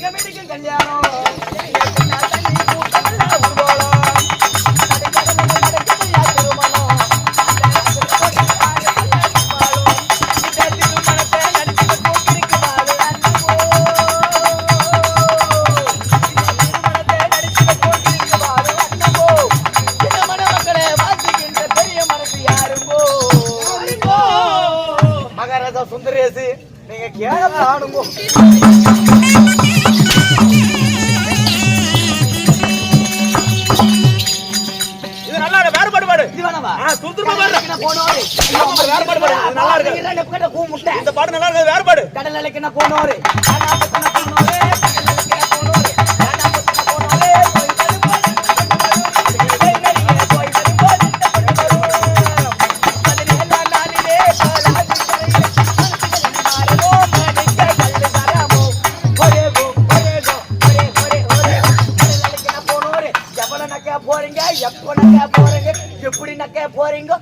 தங்கமேடிக்கும் கல்யாணம் சுந்தரேசு நீங்க கேள ஆடுங்க இது நல்லா இருக்கு வேறுபாடு பாடு இது வேணாமா சுந்தரமா பாடு போனோரே வேறுபாடு பாடு நல்லா இருக்கு லெப்கட்ட கூ முட்டை இந்த பாடு நல்லா இருக்கு வேறுபாடு கடல் அலைக்கு நான் போனோரே போறீங்க எப்ப நக்க போறீங்க எப்படி நக்க போறீங்க